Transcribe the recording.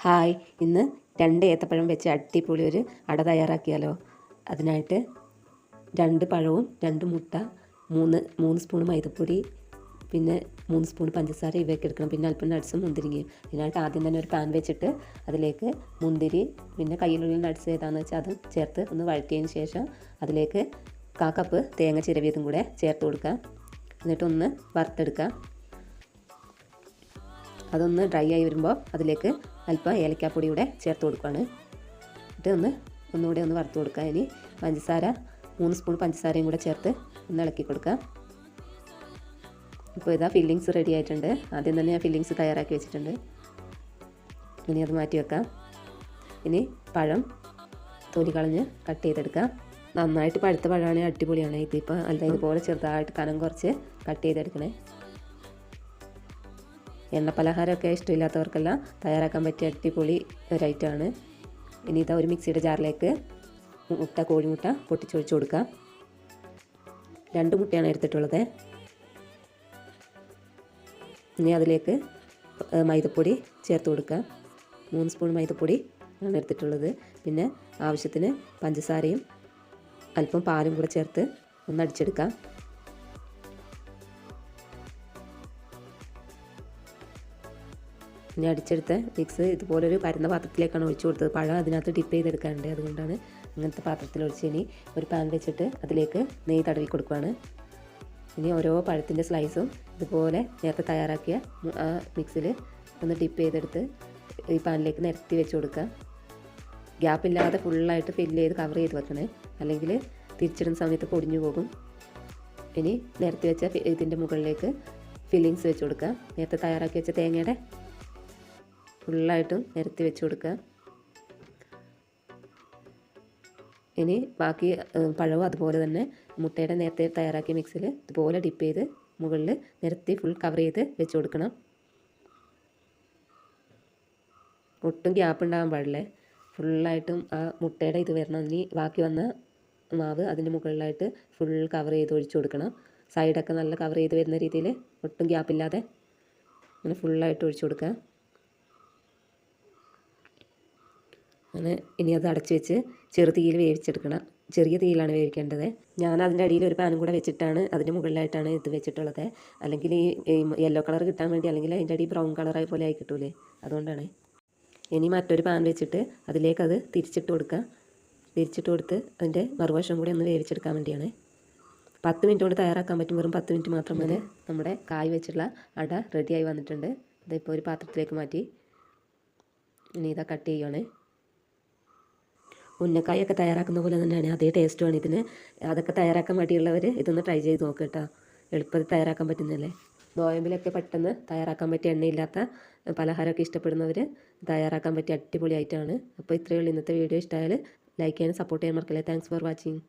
Hi, ഇന്ന് 2 ഏത്തപ്പഴം വെച്ച് അടിപൊളി ഒരു അട തയ്യാറാക്കിയാലോ. അതിനായിട്ട് 2 പഴവും 2 മുട്ട, 3 സ്പൂൺ മൈദപ്പൊടി, പിന്നെ 3 സ്പൂൺ പഞ്ചസാര ഇവയൊക്കെ എടുക്കണം. പിന്നെ അല്പം നട്ട്സും മുന്തിരിങ്ങയും. ഇതിനായിട്ട് ആദ്യം തന്നെ ഒരു പാൻ വെച്ചിട്ട് അതിലേക്ക് മുന്തിരി, പിന്നെ കയ്യിലുള്ള നട്ട്സ് ഏതാണെന്ന് വെച്ചാൽ അത് ചേർത്ത് ഒന്ന് വഴറ്റിയതിന് ശേഷം അതിലേക്ക് 1/4 കപ്പ് തേങ്ങ ചിരവിയതും കൂടെ ചേർത്ത് കൊടുക്കാം. എന്നിട്ടൊന്ന് വറുത്തെടുക്കാം. അതൊന്ന് ഡ്രൈ ആയി വരുമ്പോൾ അതിലേക്ക് അല്പം ഏലക്കാപ്പൊടി കൂടെ ചേർത്ത് കൊടുക്കുകയാണ്. എന്നിട്ട് ഒന്നുകൂടെ ഒന്ന് വറുത്ത് കൊടുക്കുക. ഇനി പഞ്ചസാര 3 സ്പൂൺ പഞ്ചസാരയും കൂടെ ചേർത്ത് ഒന്ന് ഇളക്കി കൊടുക്കുക. ഇപ്പോൾ ഇതാ ഫില്ലിങ്സ് റെഡി ആയിട്ടുണ്ട്. ആദ്യം തന്നെ ഞാൻ ഫില്ലിങ്സ് തയ്യാറാക്കി വെച്ചിട്ടുണ്ട്. ഇനി അത് മാറ്റി വെക്കാം. ഇനി പഴം തൊലി കളഞ്ഞ് കട്ട് ചെയ്തെടുക്കാം. നന്നായിട്ട് പഴുത്ത പഴമാണെങ്കിൽ അടിപൊളിയാണ്. ഇതിപ്പോൾ അല്ല, ഇതുപോലെ ചെറുതായിട്ട് കനം കുറച്ച് കട്ട് ചെയ്തെടുക്കണേ. എണ്ണ പലഹാരമൊക്കെ ഇഷ്ടമില്ലാത്തവർക്കെല്ലാം തയ്യാറാക്കാൻ പറ്റിയ അടിപൊളി ഒരു ഐറ്റമാണ്. ഇനി ഇതാ ഒരു മിക്സിയുടെ ജാറിലേക്ക് കോഴിമുട്ട പൊട്ടിച്ചൊഴിച്ച് കൊടുക്കാം. 2 മുട്ടയാണ് എടുത്തിട്ടുള്ളത്. ഇനി അതിലേക്ക് മൈദപ്പൊടി ചേർത്ത് കൊടുക്കാം. 3 സ്പൂൺ മൈദപ്പൊടി ആണ് എടുത്തിട്ടുള്ളത്. പിന്നെ ആവശ്യത്തിന് പഞ്ചസാരയും അല്പം പാലും കൂടെ ചേർത്ത് ഒന്ന് അടിച്ചെടുക്കാം. ഇനി അടിച്ചെടുത്ത മിക്സ് ഇതുപോലൊരു പരന്ന പാത്രത്തിലേക്കാണ് ഒഴിച്ചു കൊടുത്തത്. പഴം അതിനകത്ത് ഡിപ്പ് ചെയ്തെടുക്കാനുണ്ട്, അതുകൊണ്ടാണ് ഇങ്ങനത്തെ പാത്രത്തിൽ ഒഴിച്ച്. ഇനി ഒരു പാൻ വെച്ചിട്ട് അതിലേക്ക് നെയ്യ് തടവി കൊടുക്കുകയാണ്. ഇനി ഓരോ പഴത്തിൻ്റെ സ്ലൈസും ഇതുപോലെ നേരത്തെ തയ്യാറാക്കിയ ആ മിക്സിൽ ഒന്ന് ഡിപ്പ് ചെയ്തെടുത്ത് ഈ പാനിലേക്ക് നിരത്തി വെച്ച് കൊടുക്കുക. ഗ്യാപ്പില്ലാതെ ഫുള്ളായിട്ട് ഫില്ല് ചെയ്ത് കവർ ചെയ്ത് വെക്കണേ, അല്ലെങ്കിൽ തിരിച്ചിടുന്ന സമയത്ത് പൊടിഞ്ഞു പോകും. ഇനി നിരത്തി വെച്ച ഇതിൻ്റെ മുകളിലേക്ക് ഫില്ലിങ്സ് വെച്ച് കൊടുക്കുക. നേരത്തെ തയ്യാറാക്കി വെച്ച തേങ്ങയുടെ ഫുള്ളായിട്ടും നിരത്തി വെച്ച് കൊടുക്കുക. ഇനി ബാക്കി പഴവും അതുപോലെ തന്നെ മുട്ടയുടെ നേരത്തെ തയ്യാറാക്കിയ മിക്സിൽ ഇതുപോലെ ഡിപ്പ് ചെയ്ത് മുകളിൽ നിരത്തി ഫുൾ കവർ ചെയ്ത് വെച്ച് കൊടുക്കണം. ഒട്ടും ഗ്യാപ്പ് ഉണ്ടാകാൻ പാടില്ലേ. ഫുള്ളായിട്ടും ആ മുട്ടയുടെ ഇത് വരണം. ഇനി ബാക്കി വന്ന മാവ് അതിൻ്റെ മുകളിലായിട്ട് ഫുൾ കവർ ചെയ്ത് ഒഴിച്ചു കൊടുക്കണം. സൈഡൊക്കെ നല്ല കവർ ചെയ്ത് വരുന്ന രീതിയിൽ ഒട്ടും ഗ്യാപ്പില്ലാതെ അങ്ങനെ ഫുള്ളായിട്ട് ഒഴിച്ചു കൊടുക്കുക. അങ്ങനെ ഇനി അത് അടച്ച് വെച്ച് ചെറുതീയിൽ വേവിച്ചെടുക്കണം. ചെറിയ തീയിലാണ് വേവിക്കേണ്ടത്. ഞാൻ അതിൻ്റെ അടിയിൽ ഒരു പാനും കൂടെ വെച്ചിട്ടാണ് അതിൻ്റെ മുകളിലായിട്ടാണ് ഇത് വെച്ചിട്ടുള്ളത്. അല്ലെങ്കിൽ ഈ യെല്ലോ കളർ കിട്ടാൻ വേണ്ടി, അല്ലെങ്കിൽ അതിൻ്റെ അടി ബ്രൗൺ കളറായി പോലെ ആയി കിട്ടൂലേ, അതുകൊണ്ടാണ്. ഇനി മറ്റൊരു പാൻ വെച്ചിട്ട് അതിലേക്കത് തിരിച്ചിട്ട് കൊടുക്കുക. തിരിച്ചിട്ട് കൊടുത്ത് അതിൻ്റെ മറുവശം കൂടി ഒന്ന് വേവിച്ചെടുക്കാൻ വേണ്ടിയാണ്. 10 മിനിറ്റ് കൊണ്ട് തയ്യാറാക്കാൻ പറ്റും. വെറും 10 മിനിറ്റ് മാത്രം മതി. നമ്മുടെ കായ് വെച്ചുള്ള അട റെഡിയായി വന്നിട്ടുണ്ട്. ഇതിപ്പോൾ ഒരു പാത്രത്തിലേക്ക് മാറ്റി ഇനി ഇതാ കട്ട് ചെയ്യുകയാണ്. ഉന്നക്കായൊക്കെ തയ്യാറാക്കുന്ന പോലെ തന്നെയാണ്, അതേ ടേസ്റ്റുമാണ് ഇതിന്. അതൊക്കെ തയ്യാറാക്കാൻ വേണ്ടിയുള്ളവർ ഇതൊന്ന് ട്രൈ ചെയ്ത് നോക്കുക കേട്ടോ. എളുപ്പത്തിൽ തയ്യാറാക്കാൻ പറ്റുന്നതല്ലേ. നോയമ്പിലൊക്കെ പെട്ടെന്ന് തയ്യാറാക്കാൻ പറ്റിയ എണ്ണയില്ലാത്ത പലഹാരമൊക്കെ ഇഷ്ടപ്പെടുന്നവർ തയ്യാറാക്കാൻ പറ്റിയ അടിപൊളി ഐറ്റമാണ്. അപ്പോൾ ഇത്രയേ ഉള്ളൂ ഇന്നത്തെ വീഡിയോ. ഇഷ്ടമായാൽ ലൈക്ക് ചെയ്യാനും സപ്പോർട്ട് ചെയ്യാൻ മറക്കല്ലേ. Thanks for watching.